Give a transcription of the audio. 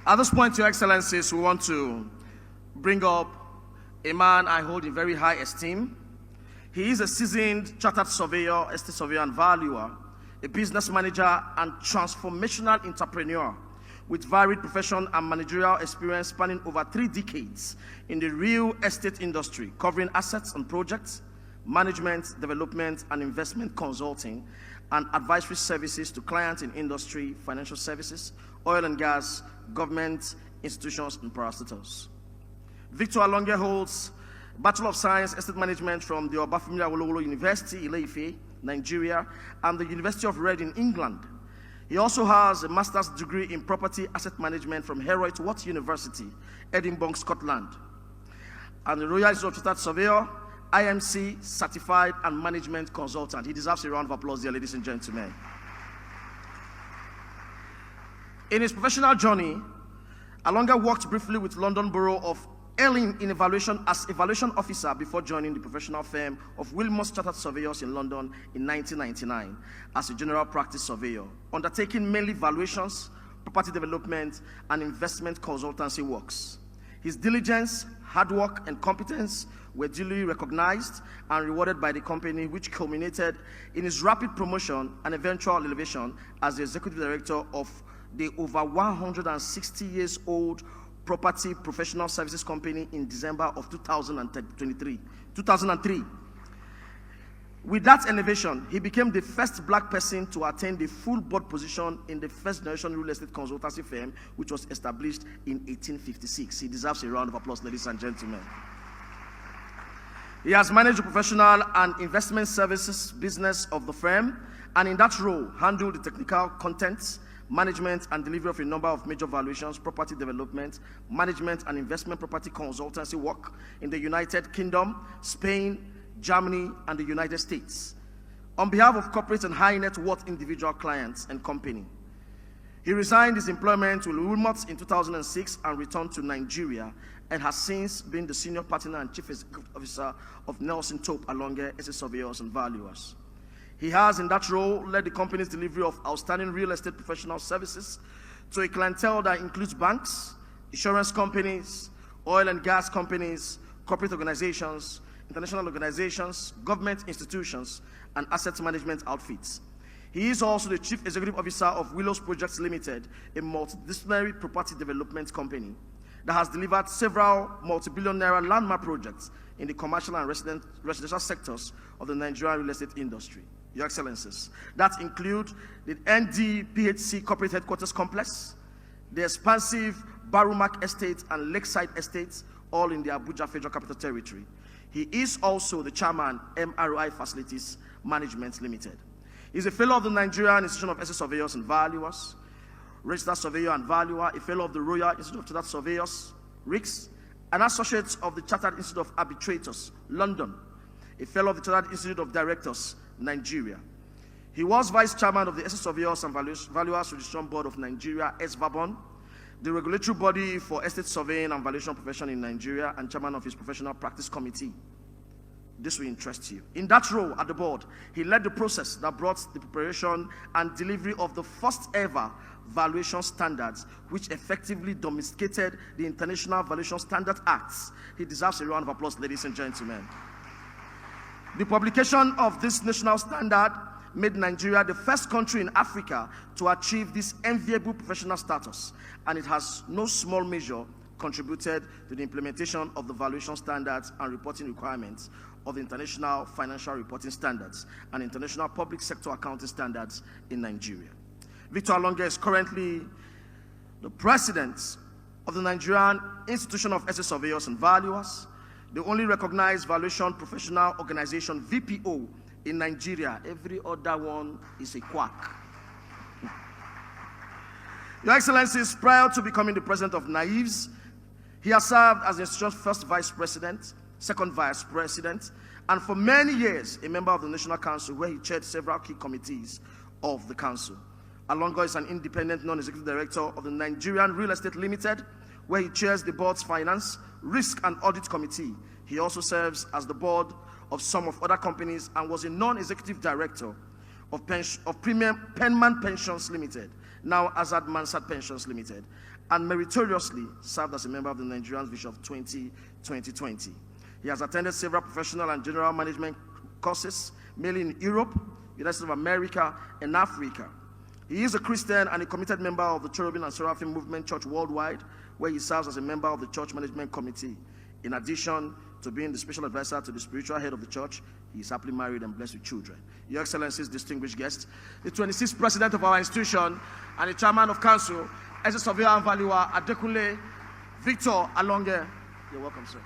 At this point, Your Excellencies, we want to bring up a man I hold in very high esteem. He is a seasoned chartered surveyor, estate surveyor and valuer, a business manager and transformational entrepreneur with varied professional and managerial experience spanning over 3 decades in the real estate industry, covering assets and projects, management, development and investment consulting, and advisory services to clients in industry, financial services, oil and gas, government, institutions, and parastatals. Victor Alonge holds Bachelor of Science, Estate Management from the Obafemi Awolowo University, Ile-Ife, Nigeria, and the University of Reading, England. He also has a master's degree in Property Asset Management from Herroyd-Watt University, Edinburgh, Scotland, and the Royal Institute of Chartered Surveyor, Emcee Certified and Management Consultant. He deserves a round of applause, dear ladies and gentlemen. In his professional journey, Alonge worked briefly with London Borough of Ealing in evaluation as evaluation officer before joining the professional firm of Wilmot Chartered Surveyors in London in 1999 as a general practice surveyor, undertaking mainly valuations, property development, and investment consultancy works. His diligence, hard work, and competence were duly recognized and rewarded by the company, which culminated in his rapid promotion and eventual elevation as the executive director of the over 160 years old Property Professional Services Company in December of 2003. With that elevation, he became the first black person to attain the full board position in the first generation real estate consultancy firm, which was established in 1856. He deserves a round of applause, ladies and gentlemen. He has managed the professional and investment services business of the firm, and in that role, handled the technical contents, management and delivery of a number of major valuations, property development, management and investment property consultancy work in the United Kingdom, Spain, Germany, and the United States, on behalf of corporate and high net worth individual clients and company. He resigned his employment with Wilmot in 2006 and returned to Nigeria, and has since been the senior partner and chief executive officer of Nelson Tope Alonge Estate Surveyors and Valuers. He has, in that role, led the company's delivery of outstanding real estate professional services to a clientele that includes banks, insurance companies, oil and gas companies, corporate organizations, international organizations, government institutions, and asset management outfits. He is also the Chief Executive Officer of Willows Projects Limited, a multidisciplinary property development company that has delivered several multi-billion naira landmark projects in the commercial and residential sectors of the Nigerian real estate industry. Your Excellencies, that include the NDPHC Corporate Headquarters Complex, the expansive Barumak Estate and Lakeside Estates, all in the Abuja Federal Capital Territory. He is also the chairman, MRI Facilities Management Limited. He's a fellow of the Nigerian Institution of Estate Surveyors and Valuers, registered surveyor and valuer, a fellow of the Royal Institute of Chartered Surveyors, RICS, an associate of the Chartered Institute of Arbitrators, London, a fellow of the Chartered Institute of Directors, Nigeria. He was vice chairman of the Estate Surveyors and Valuers Registration Board of Nigeria, SVABON, the regulatory body for estate surveying and valuation profession in Nigeria, and chairman of his professional practice committee. This will interest you. In that role at the board, he led the process that brought the preparation and delivery of the first ever valuation standards, which effectively domesticated the International Valuation Standard Acts. He deserves a round of applause, ladies and gentlemen. The publication of this national standard made Nigeria the first country in Africa to achieve this enviable professional status, and it has no small measure contributed to the implementation of the valuation standards and reporting requirements of the International Financial Reporting Standards and International Public Sector Accounting Standards in Nigeria. Victor Alonge is currently the president of the Nigerian Institution of Estate Surveyors and Valuers, the only recognized valuation professional organization, VPO, in Nigeria. Every other one is a quack. Your Excellencies, prior to becoming the president of NAIVS, he has served as the institution's first vice president, second vice president, and for many years, a member of the National Council, where he chaired several key committees of the council. Alonge is an independent non-executive director of the Nigerian Real Estate Limited, where he chairs the board's finance, risk and audit committee. He also serves as the board of some of other companies and was a non-executive director of Premium Penman Pensions Limited, now Azad Mansard Pensions Limited, and meritoriously served as a member of the Nigerian Vision of 2020. He has attended several professional and general management courses, mainly in Europe, United States of America, and Africa. He is a Christian and a committed member of the Cherubim and Seraphim Movement Church Worldwide, where he serves as a member of the Church Management Committee. In addition to being the special advisor to the spiritual head of the church, he is happily married and blessed with children. Your Excellencies, distinguished guests, the 26th president of our institution and the chairman of council, Emcee Surveyor and Valuer Adekunle Victor Alonge. You're welcome, sir.